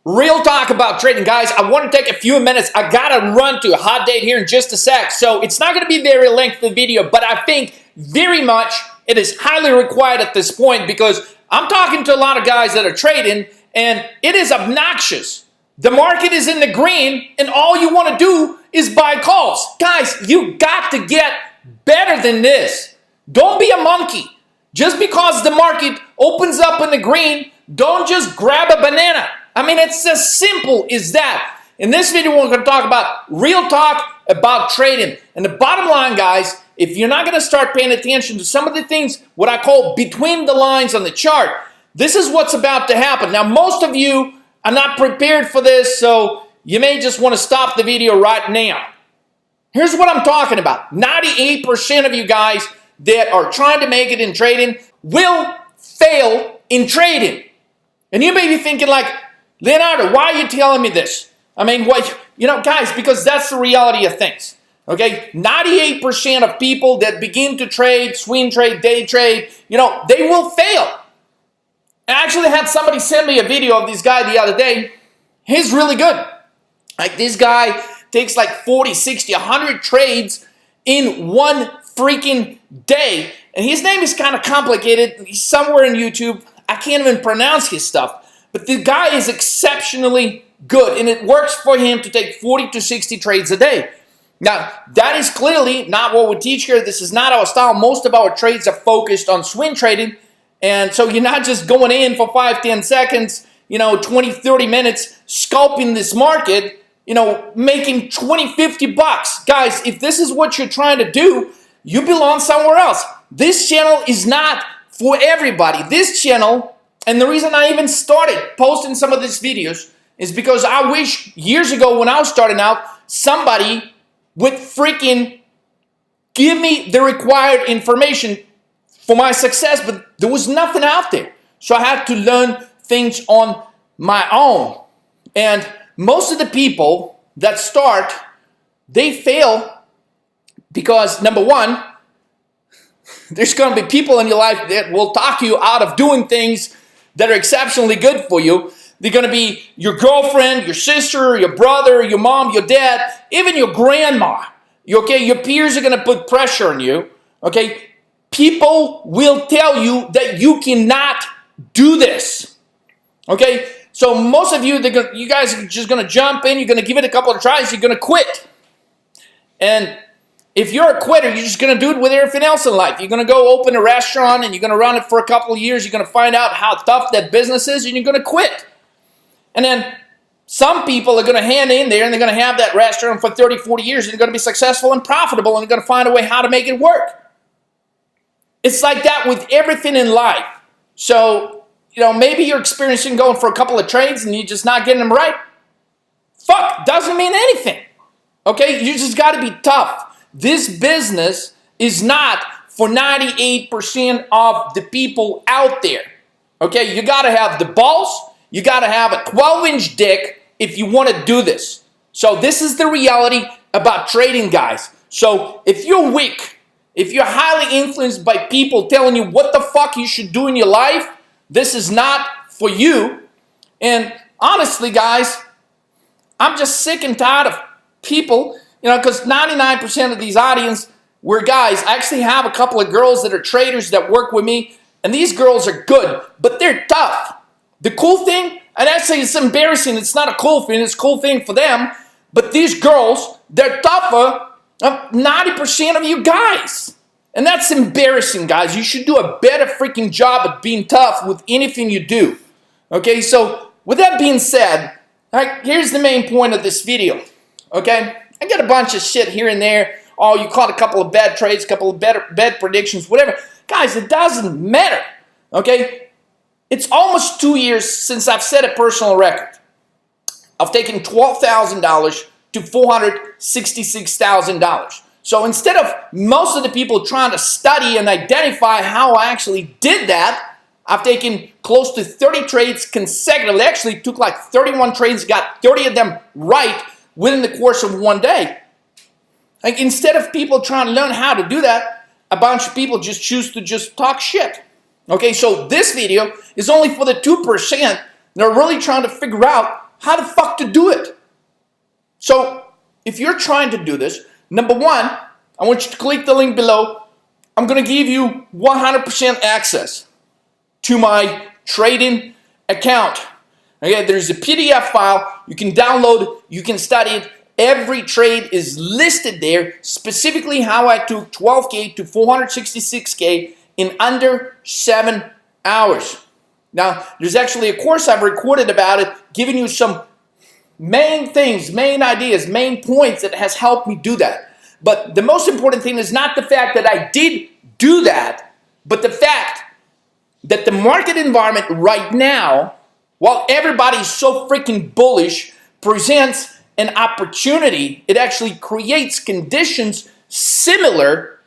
Real talk about trading, guys. I want to take a few minutes. I gotta run to a hot date here in just a sec, so it's not gonna be a very lengthy video, but I think very much it is highly required at this point because I'm talking to a lot of guys that are trading and it is obnoxious. The market is in the green and all you want to do is buy calls. Guys, you got to get better than this. Don't be a monkey. Just because the market opens up in the green, don't just grab a banana. I mean, it's as simple as that. In this video, we're going to talk about real talk about trading. And the bottom line, guys, if you're not going to start paying attention to some of the things, what I call between the lines on the chart, this is what's about to happen. Now, most of you are not prepared for this, so you may just want to stop the video right now. Here's what I'm talking about. 98% of you guys that are trying to make it in trading will fail in trading. And you may be thinking like, Leonardo, why are you telling me this? I mean, what, guys, because that's the reality of things. Okay, 98% of people that begin to trade, swing trade, day trade, they will fail. I actually had somebody send me a video of this guy the other day. He's really good. Like, this guy takes like 40, 60, 100 trades in one freaking day. And his name is kind of complicated. He's somewhere in YouTube. I can't even pronounce his stuff. But the guy is exceptionally good, and it works for him to take 40 to 60 trades a day. Now, that is clearly not what we teach here. This is not our style. Most of our trades are focused on swing trading, and so you're not just going in for 5, 10 seconds, 20, 30 minutes, scalping this market, making 20, 50 bucks. Guys, if this is what you're trying to do, you belong somewhere else. This channel is not for everybody. This channel, and the reason I even started posting some of these videos is because I wish years ago when I was starting out, somebody would freaking give me the required information for my success, but there was nothing out there. So I had to learn things on my own. And most of the people that start, they fail because, number one, there's going to be people in your life that will talk you out of doing things that are exceptionally good for you. They're going to be your girlfriend, your sister, your brother, your mom, your dad, even your grandma. Okay, your peers are going to put pressure on you. Okay, people will tell you that you cannot do this. Okay, so most of you, you guys are just going to jump in. You're going to give it a couple of tries. You're going to quit. And if you're a quitter, you're just going to do it with everything else in life. You're going to go open a restaurant and you're going to run it for a couple of years. You're going to find out how tough that business is and you're going to quit. And then some people are going to hand in there and they're going to have that restaurant for 30, 40 years and they're going to be successful and profitable and they're going to find a way how to make it work. It's like that with everything in life. So, maybe you're experiencing going for a couple of trades and you're just not getting them right. Fuck, doesn't mean anything. Okay, you just got to be tough. This business is not for 98% of the people out there. Okay, you got to have the balls. You got to have a 12-inch dick if you want to do this. So this is the reality about trading, guys. So if you're weak, if you're highly influenced by people telling you what the fuck you should do in your life, this is not for you. And honestly, guys, I'm just sick and tired of people, because 99% of these audience were guys. I actually have a couple of girls that are traders that work with me, and these girls are good, but they're tough. The cool thing, and actually it's embarrassing, it's not a cool thing, it's a cool thing for them, but these girls, they're tougher than 90% of you guys. And that's embarrassing, guys. You should do a better freaking job at being tough with anything you do. Okay, so with that being said, here's the main point of this video. Okay, I get a bunch of shit here and there. Oh, you caught a couple of bad trades, a couple of bad predictions, whatever. Guys, it doesn't matter. Okay, it's almost 2 years since I've set a personal record. I've taken $12,000 to $466,000. So instead of most of the people trying to study and identify how I actually did that, I've taken close to 30 trades consecutively. Actually, took like 31 trades, got 30 of them right within the course of one day. Like, instead of people trying to learn how to do that, a bunch of people just choose to just talk shit. Okay, so this video is only for the 2% that are really trying to figure out how the fuck to do it. So if you're trying to do this, number one, I want you to click the link below. I'm going to give you 100% access to my trading account. Okay, there's a PDF file you can download, you can study it. Every trade is listed there, specifically how I took 12K to 466K in under 7 hours. Now, there's actually a course I've recorded about it, giving you some main things, main ideas, main points that has helped me do that. But the most important thing is not the fact that I did do that, but the fact that the market environment right now, while everybody's so freaking bullish, presents an opportunity. It actually creates conditions similar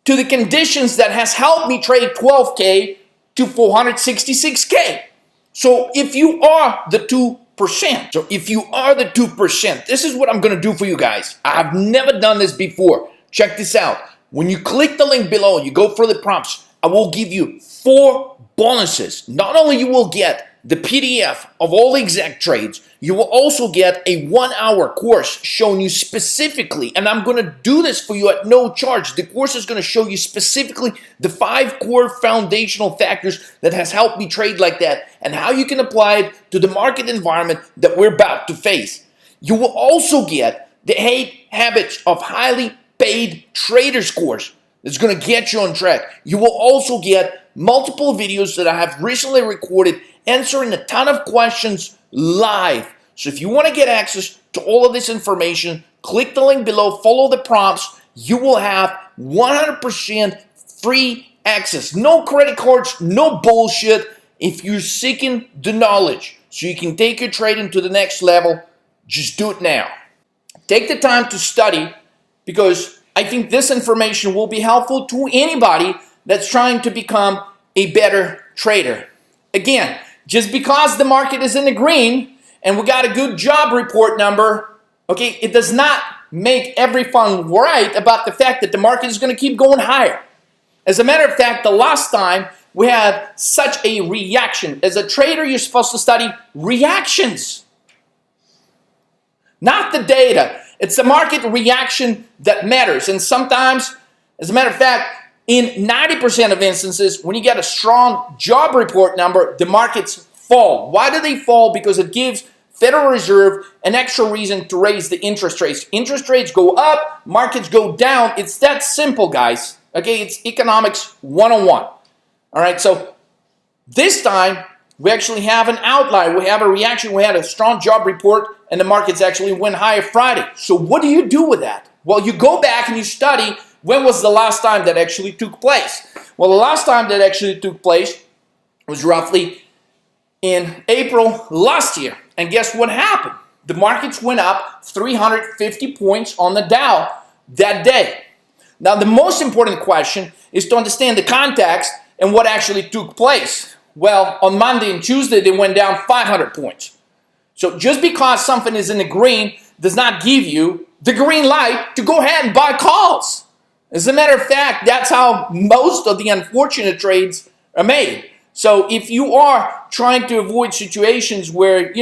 to the conditions that has helped me trade 12K to 466K. So if you are the 2%, this is what I'm going to do for you guys. I've never done this before. Check this out. When you click the link below and you go for the prompts, I will give you 4 bonuses. Not only you will get the PDF of all the exact trades, you will also get a 1-hour course showing you specifically, and I'm going to do this for you at no charge. The course is going to show you specifically the 5 core foundational factors that has helped me trade like that and how you can apply it to the market environment that we're about to face. You will also get the 8 habits of highly paid traders course that's going to get you on track. You will also get multiple videos that I have recently recorded answering a ton of questions live. So if you want to get access to all of this information, click the link below, follow the prompts. You will have 100% free access. No credit cards, no bullshit. If you're seeking the knowledge so you can take your trading to the next level, just do it now. Take the time to study, because I think this information will be helpful to anybody that's trying to become a better trader. Again, just because the market is in the green and we got a good job report number, okay, it does not make everyone right about the fact that the market is going to keep going higher. As a matter of fact, the last time we had such a reaction. As a trader, you're supposed to study reactions, not the data. It's the market reaction that matters. And sometimes, as a matter of fact, in 90% of instances, when you get a strong job report number, the markets fall. Why do they fall? Because it gives Federal Reserve an extra reason to raise the interest rates. Interest rates go up, markets go down. It's that simple, guys. Okay, it's economics 101. All right, so this time, we actually have an outlier. We have a reaction. We had a strong job report, and the markets actually went higher Friday. So what do you do with that? Well, you go back and you study when was the last time that actually took place. Well, the last time that actually took place was roughly in April last year. And guess what happened? The markets went up 350 points on the Dow that day. Now, the most important question is to understand the context and what actually took place. Well, on Monday and Tuesday, they went down 500 points. So just because something is in the green does not give you the green light to go ahead and buy calls. As a matter of fact, that's how most of the unfortunate trades are made. So if you are trying to avoid situations where,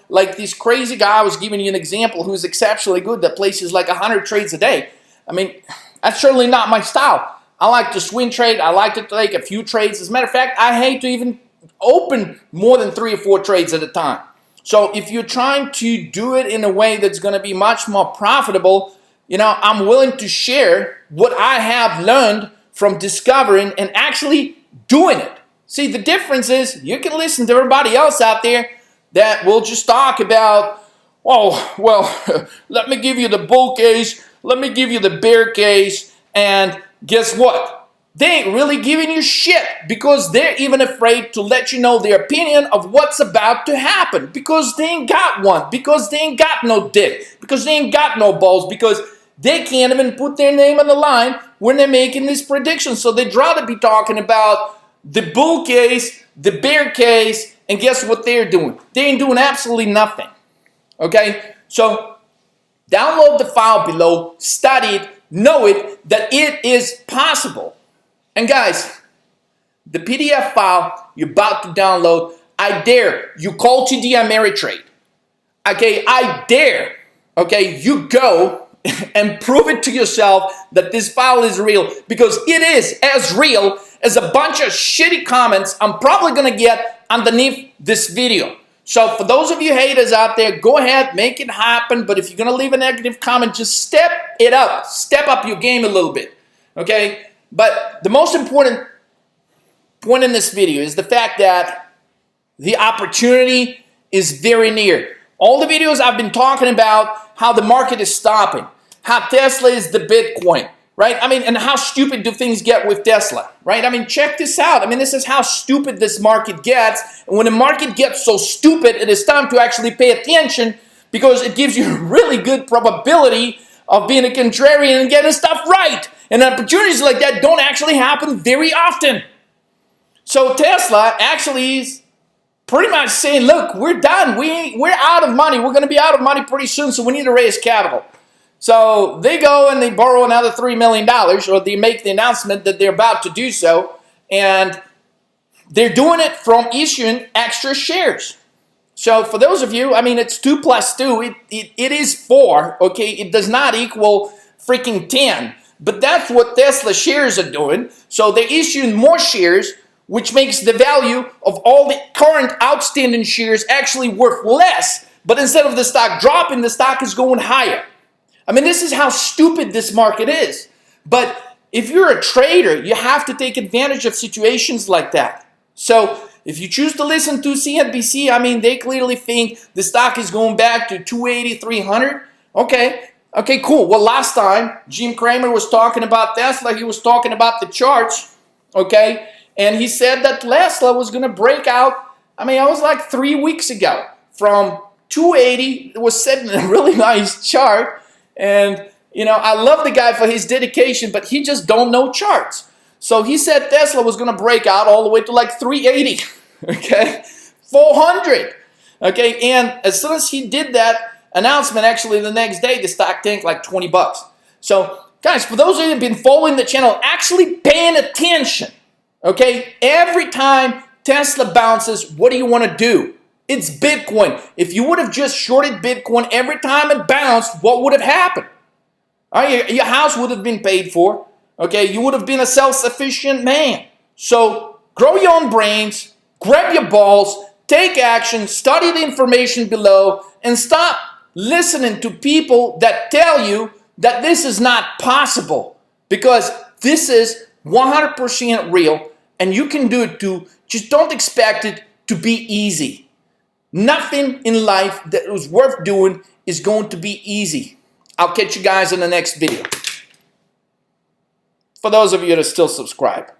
like this crazy guy, I was giving you an example, who's exceptionally good, that places like 100 trades a day. I mean, that's certainly not my style. I like to swing trade. I like to take a few trades. As a matter of fact, I hate to even open more than 3 or 4 trades at a time. So if you're trying to do it in a way that's going to be much more profitable, I'm willing to share what I have learned from discovering and actually doing it. See, the difference is you can listen to everybody else out there that will just talk about, oh, well, let me give you the bull case, let me give you the bear case, and guess what? They ain't really giving you shit, because they're even afraid to let you know their opinion of what's about to happen, because they ain't got one, because they ain't got no dick, because they ain't got no balls, because they can't even put their name on the line when they're making these predictions. So they'd rather be talking about the bull case, the bear case, and guess what they're doing? They ain't doing absolutely nothing. Okay? So download the file below, study it, know it, that it is possible. And guys, the PDF file you're about to download, I dare you call TD Ameritrade. okay, I dare, okay, you go and prove it to yourself that this file is real, because it is as real as a bunch of shitty comments I'm probably gonna get underneath this video. So for those of you haters out there, go ahead, make it happen. But if you're gonna leave a negative comment, just step it up. Step up your game a little bit, okay? But the most important point in this video is the fact that the opportunity is very near. All the videos I've been talking about how the market is stopping, how Tesla is the Bitcoin, right? I mean, and how stupid do things get with Tesla, right? I mean, check this out. I mean, this is how stupid this market gets. And when the market gets so stupid, it is time to actually pay attention, because it gives you a really good probability of being a contrarian and getting stuff right. And opportunities like that don't actually happen very often. So Tesla actually is pretty much saying, look, we're done. We're out of money. We're going to be out of money pretty soon, so we need to raise capital. So they go and they borrow another $3 million, or they make the announcement that they're about to do so, and they're doing it from issuing extra shares. So for those of you, I mean, it's 2 plus 2. It is 4, okay? It does not equal freaking 10. But that's what Tesla shares are doing. So they're issuing more shares, which makes the value of all the current outstanding shares actually worth less. But instead of the stock dropping, the stock is going higher. I mean, this is how stupid this market is. But if you're a trader, you have to take advantage of situations like that. So if you choose to listen to CNBC, I mean, they clearly think the stock is going back to 280, 300. Okay, cool. Well, last time Jim Cramer was talking about Tesla, he was talking about the charts, okay? And he said that Tesla was going to break out, I mean, it was like 3 weeks ago, from 280. It was set in a really nice chart. And, you know, I love the guy for his dedication, but he just don't know charts. So he said Tesla was going to break out all the way to like 380, okay, 400, okay. And as soon as he did that announcement, actually the next day, the stock tanked like 20 bucks. So guys, for those of you who have been following the channel, actually paying attention, okay, every time Tesla bounces, what do you want to do? It's Bitcoin. If you would have just shorted Bitcoin every time it bounced, what would have happened? Your house would have been paid for. Okay, you would have been a self-sufficient man. So grow your own brains, grab your balls, take action, study the information below, and stop listening to people that tell you that this is not possible. Because this is 100% real, and you can do it too. Just don't expect it to be easy. Nothing in life that is worth doing is going to be easy. I'll catch you guys in the next video. For those of you that are still subscribed.